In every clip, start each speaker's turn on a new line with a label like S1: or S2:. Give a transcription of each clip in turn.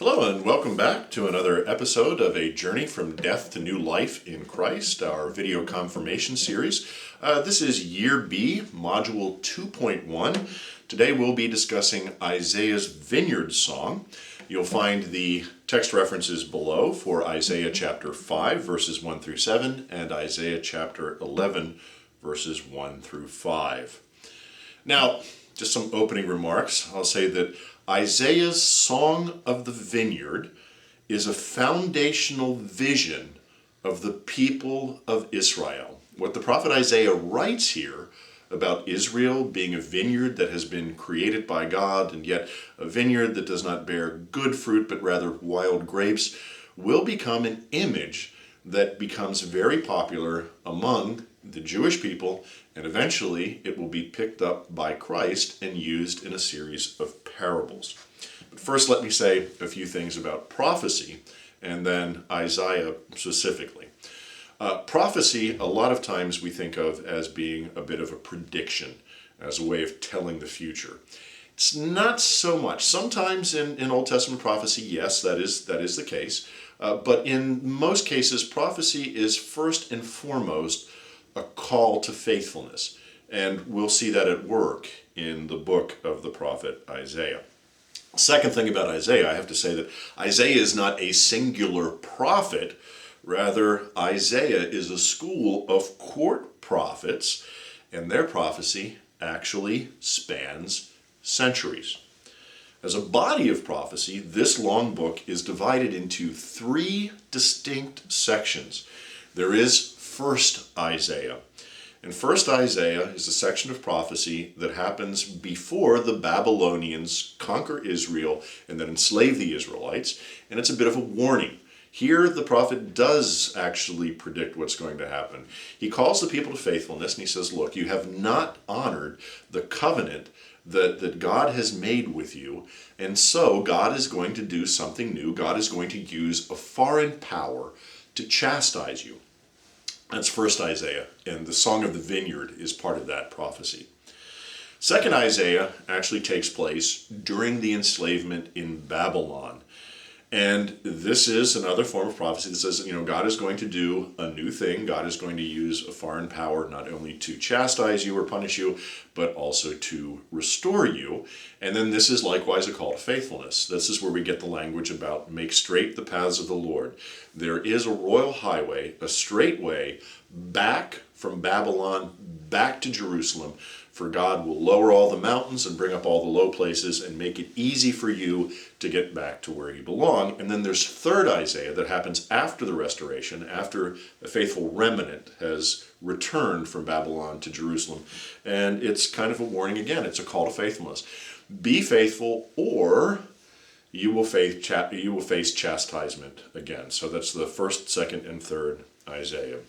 S1: Hello and welcome back to another episode of A Journey from Death to New Life in Christ, our video confirmation series. This is Year B, Module 2.1. Today we'll be discussing Isaiah's Vineyard song. You'll find the text references below for Isaiah chapter 5, verses 1 through 7, and Isaiah chapter 11, verses 1 through 5. Now, just some opening remarks. I'll say that Isaiah's Song of the Vineyard is a foundational vision of the people of Israel. What the prophet Isaiah writes here about Israel being a vineyard that has been created by God, and yet a vineyard that does not bear good fruit but rather wild grapes, will become an image that becomes very popular among the Jewish people, and eventually it will be picked up by Christ and used in a series of parables. But first, let me say a few things about prophecy, and then Isaiah specifically. Prophecy, a lot of times we think of as being a bit of a prediction, as a way of telling the future. It's not so much. Sometimes in Old Testament prophecy, yes, that is the case. But in most cases, prophecy is first and foremost a call to faithfulness. And we'll see that at work in the book of the prophet Isaiah. Second thing about Isaiah, I have to say that Isaiah is not a singular prophet. Rather, Isaiah is a school of court prophets, and their prophecy actually spans centuries. As a body of prophecy, this long book is divided into three distinct sections. There is First Isaiah. And First Isaiah is a section of prophecy that happens before the Babylonians conquer Israel and then enslave the Israelites, and it's a bit of a warning. Here the prophet does actually predict what's going to happen. He calls the people to faithfulness, and he says, look, you have not honored the covenant that God has made with you, and so God is going to do something new. God is going to use a foreign power to chastise you. That's First Isaiah, and the Song of the Vineyard is part of that prophecy. Second Isaiah actually takes place during the enslavement in Babylon. And this is another form of prophecy that says, God is going to do a new thing. God is going to use a foreign power not only to chastise you or punish you, but also to restore you. And then this is likewise a call to faithfulness. This is where we get the language about make straight the paths of the Lord. There is a royal highway, a straight way back from Babylon, back to Jerusalem. For God will lower all the mountains and bring up all the low places and make it easy for you to get back to where you belong. And then there's Third Isaiah that happens after the restoration, after a faithful remnant has returned from Babylon to Jerusalem. And it's kind of a warning again. It's a call to faithfulness. Be faithful, or you will face chastisement again. So that's the first, second, and third Isaiah.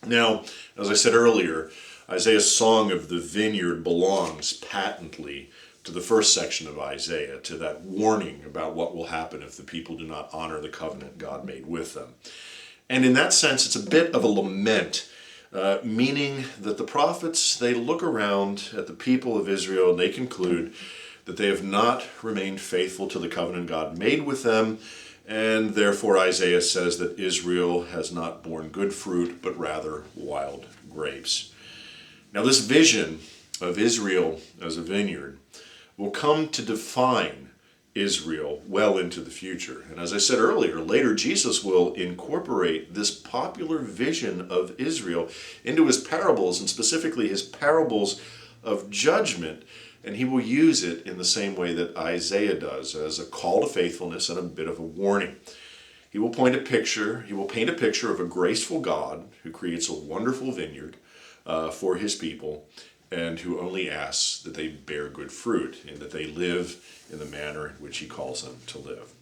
S1: Now, as I said earlier, Isaiah's Song of the Vineyard belongs patently to the first section of Isaiah, to that warning about what will happen if the people do not honor the covenant God made with them. And in that sense, it's a bit of a lament, meaning that the prophets, they look around at the people of Israel and they conclude that they have not remained faithful to the covenant God made with them, and therefore Isaiah says that Israel has not borne good fruit, but rather wild grapes. Now, this vision of Israel as a vineyard will come to define Israel well into the future. And as I said earlier, later Jesus will incorporate this popular vision of Israel into his parables, and specifically his parables of judgment. And he will use it in the same way that Isaiah does, as a call to faithfulness and a bit of a warning. He will paint a picture of a graceful God who creates a wonderful vineyard for his people, and who only asks that they bear good fruit and that they live in the manner in which he calls them to live.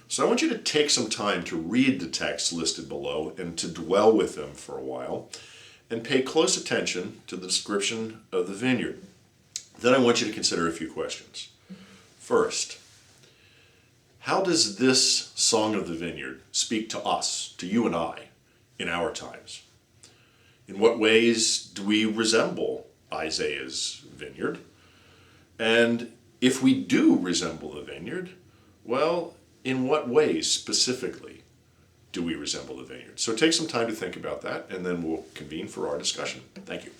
S1: So I want you to take some time to read the texts listed below and to dwell with them for a while and pay close attention to the description of the vineyard. Then I want you to consider a few questions. First, how does this Song of the Vineyard speak to us, to you and I, in our times? In what ways do we resemble Isaiah's vineyard? And if we do resemble the vineyard, well, in what ways specifically do we resemble the vineyard? So take some time to think about that, and then we'll convene for our discussion. Thank you.